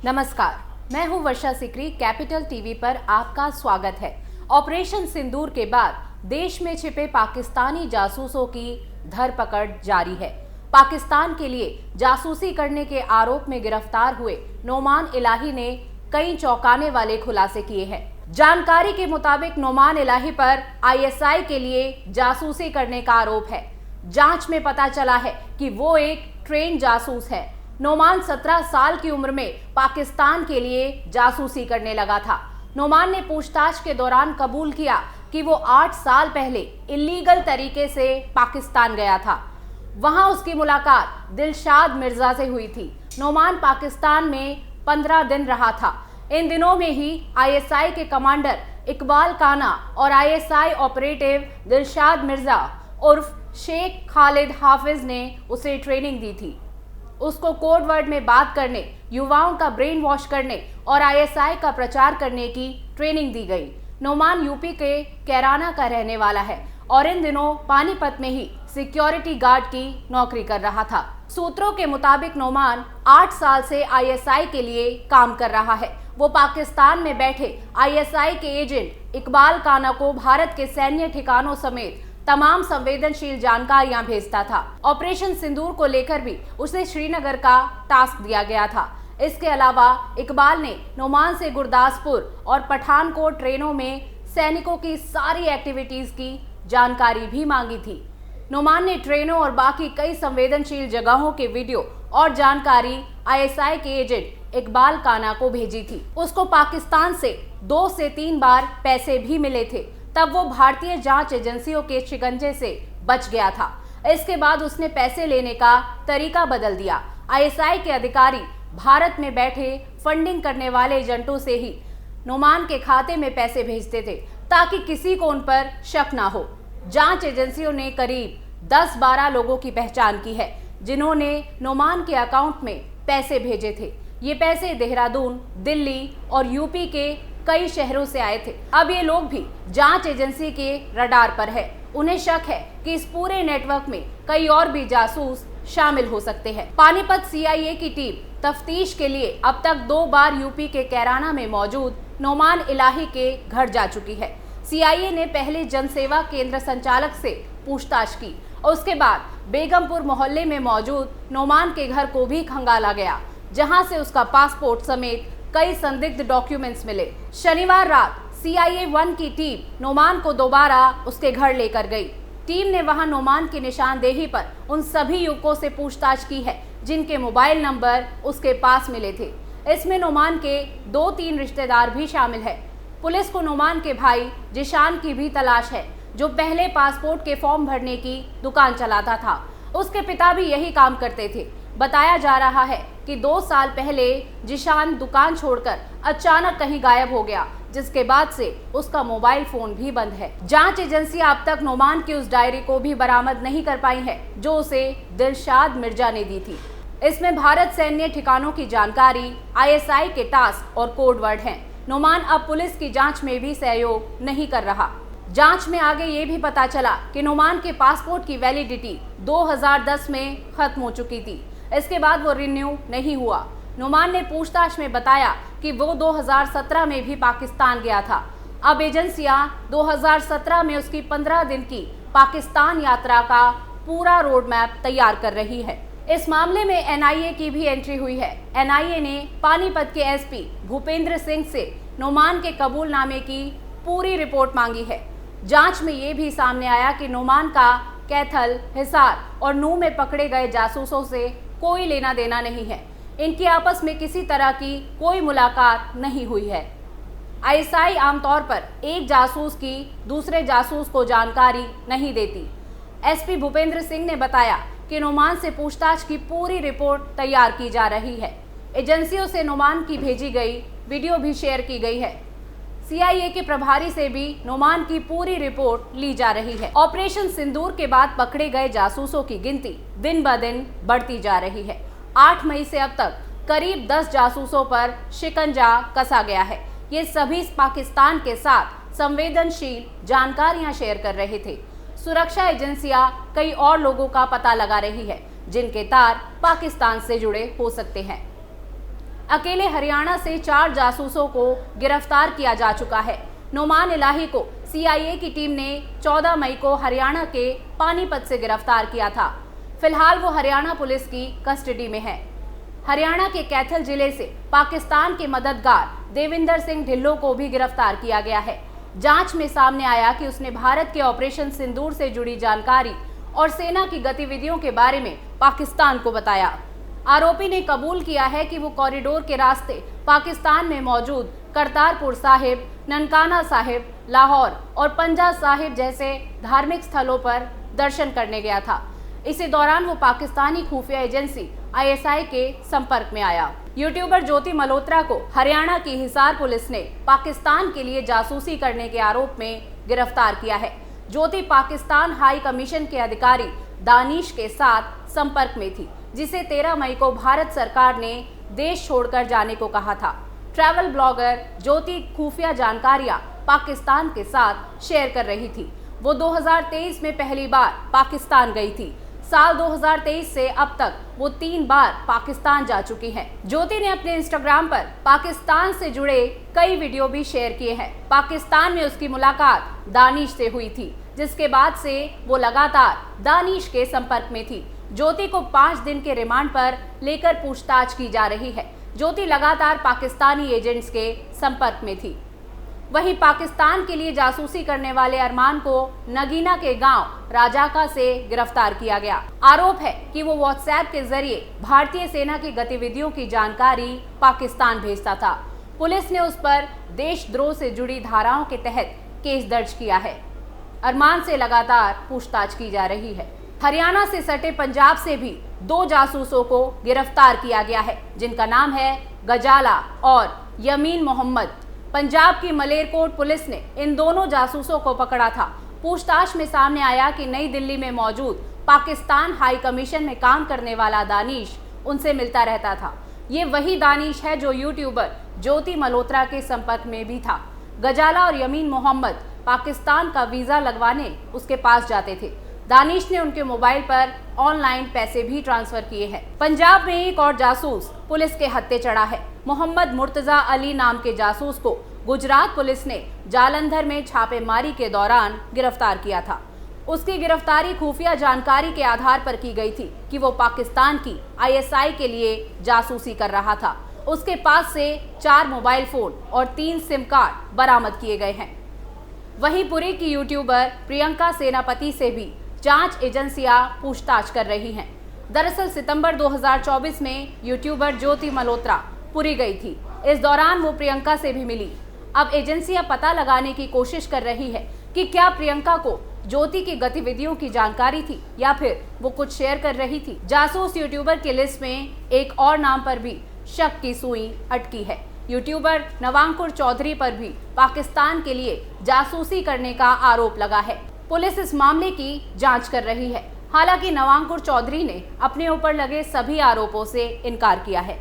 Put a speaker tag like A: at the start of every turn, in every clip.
A: नमस्कार, मैं हूं वर्षा सिकरी। कैपिटल टीवी पर आपका स्वागत है। ऑपरेशन सिंदूर के बाद देश में छिपे पाकिस्तानी जासूसों की धरपकड़ जारी है। पाकिस्तान के लिए जासूसी करने के आरोप में गिरफ्तार हुए नोमान इलाही ने कई चौंकाने वाले खुलासे किए हैं। जानकारी के मुताबिक नोमान इलाही पर आईएसआई के लिए जासूसी करने का आरोप है। जांच में पता चला है कि वो एक ट्रेन जासूस है। नोमान 17 साल की उम्र में पाकिस्तान के लिए जासूसी करने लगा था। नोमान ने पूछताछ के दौरान कबूल किया कि वो 8 साल पहले इलीगल तरीके से पाकिस्तान गया था। वहां उसकी मुलाकात दिलशाद मिर्जा से हुई थी। नोमान पाकिस्तान में 15 दिन रहा था। इन दिनों में ही आईएसआई के कमांडर इकबाल काना और आईएसआई ऑपरेटिव दिलशाद मिर्जा उर्फ शेख खालिद हाफिज ने उसे ट्रेनिंग दी थी। उसको कोड वर्ड में बात करने, युवाओं का ब्रेन वॉश करने और आईएसआई का प्रचार करने की ट्रेनिंग दी गई। नोमान यूपी के कैराना का रहने वाला है और इन दिनों पानीपत में ही सिक्योरिटी गार्ड की नौकरी कर रहा था। सूत्रों के मुताबिक नोमान 8 साल से आईएसआई के लिए काम कर रहा है। वो पाकिस्तान में बैठे आईएसआई के एजेंट इकबाल काना को भारत के सैन्य ठिकानों समेत तमाम संवेदनशील जानकारियां भेजता था। ऑपरेशन सिंदूर को लेकर भी उसे श्रीनगर का टास्क दिया गया था। इसके अलावा इकबाल ने नोमान से गुरदासपुर और पठानकोट ट्रेनों में सैनिकों की सारी एक्टिविटीज की जानकारी भी मांगी थी। नोमान ने ट्रेनों और बाकी कई संवेदनशील जगहों के वीडियो और जानकारी आईएसआई के एजेंट इकबाल काना को भेजी थी। उसको पाकिस्तान से 2 से 3 बार पैसे भी मिले थे। तब वो भारतीय जांच एजेंसियों के शिकंजे से बच गया था। इसके बाद उसने पैसे लेने का तरीका बदल दिया। आईएसआई के अधिकारी भारत में बैठे फंडिंग करने वाले एजेंटों से ही नोमान के खाते में पैसे भेजते थे ताकि किसी को उन पर शक ना हो। जांच एजेंसियों ने करीब 10-12 लोगों की पहचान की है जिन्होंने नोमान के अकाउंट में पैसे भेजे थे। ये पैसे देहरादून, दिल्ली और यूपी के कई शहरों से आए थे। अब ये लोग भी जांच एजेंसी के रडार पर है। उन्हें शक है कि इस पूरे नेटवर्क में कई और भी जासूस शामिल हो सकते हैं। पानीपत सीआईए की टीम तफ्तीश के लिए अब तक 2 बार यूपी के कैराना में मौजूद नोमान इलाही के घर जा चुकी है। सीआईए ने पहले जनसेवा केंद्र संचालक से पूछताछ की और उसके बाद बेगमपुर मोहल्ले में मौजूद नोमान के घर को भी खंगाला गया, जहां से उसका पासपोर्ट समेत कई संदिग्ध डॉक्यूमेंट्स मिले। शनिवार रात सीआईए 1 की टीम नोमान को दोबारा उसके घर लेकर गई। टीम ने वहां नोमान की निशानदेही पर उन सभी युवकों से पूछताछ की है जिनके मोबाइल नंबर उसके पास मिले थे। इसमें नोमान के 2-3 रिश्तेदार भी शामिल है। पुलिस को नोमान के भाई जिशान की भी तलाश है, जो पहले पासपोर्ट के फॉर्म भरने की दुकान चलाता था। उसके पिता भी यही काम करते थे। बताया जा रहा है कि 2 साल पहले जिशान दुकान छोड़कर अचानक कहीं गायब हो गया, जिसके बाद से उसका मोबाइल फोन भी बंद है। जांच एजेंसी अब तक नोमान की उस डायरी को भी बरामद नहीं कर पाई है जो उसे दिलशाद मिर्जा ने दी थी। इसमें भारत सैन्य ठिकानों की जानकारी, आईएसआई के टास्क और कोड वर्ड हैं। नोमान अब पुलिस की जांच में भी सहयोग नहीं कर रहा। जांच में आगे ये भी पता चला कि नोमान के पासपोर्ट की वैलिडिटी 2010 में खत्म हो चुकी थी। इसके बाद वो रिन्यू नहीं हुआ। नोमान ने पूछताछ में बताया कि वो 2017 में भी पाकिस्तान गया था। अब एजेंसियां 2017 में उसकी 15 दिन की पाकिस्तान यात्रा का पूरा रोड मैप तैयार कर रही है। इस मामले में एनआईए की भी एंट्री हुई है। एनआईए ने पानीपत के एसपी भूपेंद्र सिंह से नोमान के कबूलनामे की पूरी रिपोर्ट मांगी है। जांच में ये भी सामने आया कि नोमान का कैथल, हिसार और नूह में पकड़े गए जासूसों से कोई लेना देना नहीं है। इनकी आपस में किसी तरह की कोई मुलाकात नहीं हुई है। आईएसआई आमतौर पर एक जासूस की दूसरे जासूस को जानकारी नहीं देती। एसपी भूपेंद्र सिंह ने बताया कि नोमान से पूछताछ की पूरी रिपोर्ट तैयार की जा रही है। एजेंसियों से नोमान की भेजी गई वीडियो भी शेयर की गई है। सीआईए के प्रभारी से भी नोमान की पूरी रिपोर्ट ली जा रही है। ऑपरेशन सिंदूर के बाद पकड़े गए जासूसों की गिनती दिन ब दिन बढ़ती जा रही है। 8 मई से अब तक करीब 10 जासूसों पर शिकंजा कसा गया है। ये सभी पाकिस्तान के साथ संवेदनशील जानकारियां शेयर कर रहे थे। सुरक्षा एजेंसियां कई और लोगों का पता लगा रही है जिनके तार पाकिस्तान से जुड़े हो सकते हैं। अकेले हरियाणा से 4 जासूसों को गिरफ्तार किया जा चुका है। नोमान इलाही को CIA की टीम ने 14 मई को हरियाणा के पानीपत से गिरफ्तार किया था। फिलहाल वो हरियाणा पुलिस की कस्टडी में है। हरियाणा के कैथल जिले से पाकिस्तान के मददगार देविंदर सिंह ढिल्लों को भी गिरफ्तार किया गया है। जांच में सामने आया कि उसने भारत के ऑपरेशन सिंदूर से जुड़ी जानकारी और सेना की गतिविधियों के बारे में पाकिस्तान को बताया। आरोपी ने कबूल किया है कि वो कॉरिडोर के रास्ते पाकिस्तान में मौजूद करतारपुर साहिब, ननकाना साहिब, लाहौर और पंजा साहिब जैसे धार्मिक स्थलों पर दर्शन करने गया था। इसी दौरान वो पाकिस्तानी खुफिया एजेंसी ISI के संपर्क में आया। यूट्यूबर ज्योति मल्होत्रा को हरियाणा की हिसार पुलिस ने पाकिस्तान के लिए जासूसी करने के आरोप में गिरफ्तार किया है। ज्योति पाकिस्तान हाई कमीशन के अधिकारी दानिश के साथ संपर्क में थी, जिसे 13 मई को भारत सरकार ने देश छोड़कर जाने को कहा था। ट्रैवल ब्लॉगर ज्योति खुफिया जानकारियां पाकिस्तान के साथ शेयर कर रही थी। वो 2023 में पहली बार पाकिस्तान गई थी। साल 2023 से अब तक वो 3 बार पाकिस्तान जा चुकी हैं। ज्योति ने अपने इंस्टाग्राम पर पाकिस्तान से जुड़े कई वीडियो भी शेयर किए हैं। पाकिस्तान में उसकी मुलाकात दानिश से हुई थी, जिसके बाद से वो लगातार दानिश के संपर्क में थी। ज्योति को 5 दिन के रिमांड पर लेकर पूछताछ की जा रही है। ज्योति लगातार पाकिस्तानी एजेंट्स के संपर्क में थी। वहीं पाकिस्तान के लिए जासूसी करने वाले अरमान को नगीना के गांव राजाका से गिरफ्तार किया गया। आरोप है कि वो व्हाट्सएप के जरिए भारतीय सेना की गतिविधियों की जानकारी पाकिस्तान भेजता था। पुलिस ने उस पर देशद्रोह से जुड़ी धाराओं के तहत केस दर्ज किया है। अरमान से लगातार पूछताछ की जा रही है। हरियाणा से सटे पंजाब से भी 2 जासूसों को गिरफ्तार किया गया है, जिनका नाम है गजाला और यमीन मोहम्मद। पंजाब की मलेरकोट पुलिस ने इन दोनों जासूसों को पकड़ा था। पूछताछ में सामने आया कि नई दिल्ली में मौजूद पाकिस्तान हाई कमीशन में काम करने वाला दानिश उनसे मिलता रहता था। ये वही दानिश है जो यूट्यूबर ज्योति मल्होत्रा के संपर्क में भी था। गजाला और यमीन मोहम्मद पाकिस्तान का वीजा लगवाने उसके पास जाते थे। दानिश ने उनके मोबाइल पर ऑनलाइन पैसे भी ट्रांसफर किए हैं। पंजाब में एक और जासूस पुलिस के हत्थे चढ़ा है। मोहम्मद मुर्तजा अली नाम के जासूस को गुजरात पुलिस ने जालंधर में छापेमारी के दौरान गिरफ्तार किया था। उसकी गिरफ्तारी खुफिया जानकारी के आधार पर की गई थी कि वो पाकिस्तान की ISI के लिए जासूसी कर रहा था। उसके पास से 4 मोबाइल फोन और 3 सिम कार्ड बरामद किए गए हैं। वहीं पुरी की यूट्यूबर प्रियंका सेनापति से भी जांच एजेंसियां पूछताछ कर रही हैं। दरअसल सितंबर 2024 में यूट्यूबर ज्योति मल्होत्रा पुरी गई थी। इस दौरान वो प्रियंका से भी मिली। अब एजेंसियां पता लगाने की कोशिश कर रही है कि क्या प्रियंका को ज्योति की गतिविधियों की जानकारी थी या फिर वो कुछ शेयर कर रही थी। जासूस यूट्यूबर की लिस्ट में एक और नाम पर भी शक की सुई अटकी है। यूट्यूबर नवांकुर चौधरी पर भी पाकिस्तान के लिए जासूसी करने का आरोप लगा है। पुलिस इस मामले की जांच कर रही है। हालांकि नवांकुर चौधरी ने अपने ऊपर लगे सभी आरोपों से इनकार किया है।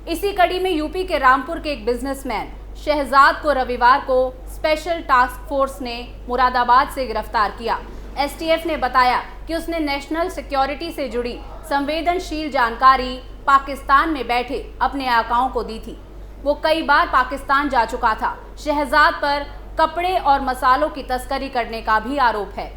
A: इसी कड़ी में यूपी के रामपुर के एक बिजनेसमैन शहजाद को रविवार को स्पेशल टास्क फोर्स ने मुरादाबाद से गिरफ्तार किया। STF ने बताया कि उसने नेशनल सिक्योरिटी से जुड़ी संवेदनशील जानकारी पाकिस्तान में बैठे अपने आकाओं को दी थी। वो कई बार पाकिस्तान जा चुका था। शहजाद पर कपड़े और मसालों की तस्करी करने का भी आरोप है।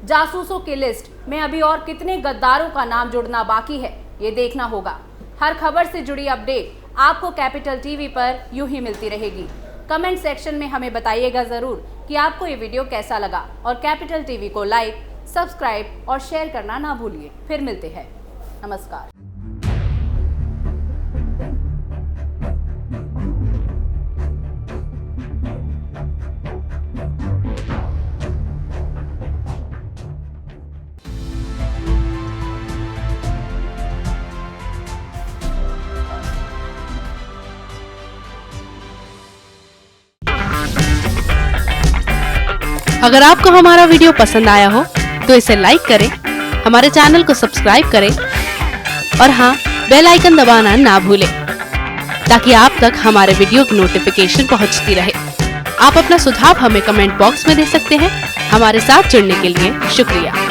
A: जासूसों की लिस्ट में अभी और कितने गद्दारों का नाम जुड़ना बाकी है, ये देखना होगा। हर खबर से जुड़ी अपडेट आपको कैपिटल टीवी पर यूं ही मिलती रहेगी। कमेंट सेक्शन में हमें बताइएगा ज़रूर कि आपको ये वीडियो कैसा लगा और कैपिटल टीवी को लाइक, सब्सक्राइब और शेयर करना ना भूलिए। फिर मिलते हैं। नमस्कार।
B: अगर आपको हमारा वीडियो पसंद आया हो तो इसे लाइक करें, हमारे चैनल को सब्सक्राइब करें और हाँ, बेल आइकन दबाना ना भूलें ताकि आप तक हमारे वीडियो की नोटिफिकेशन पहुंचती रहे। आप अपना सुझाव हमें कमेंट बॉक्स में दे सकते हैं। हमारे साथ जुड़ने के लिए शुक्रिया।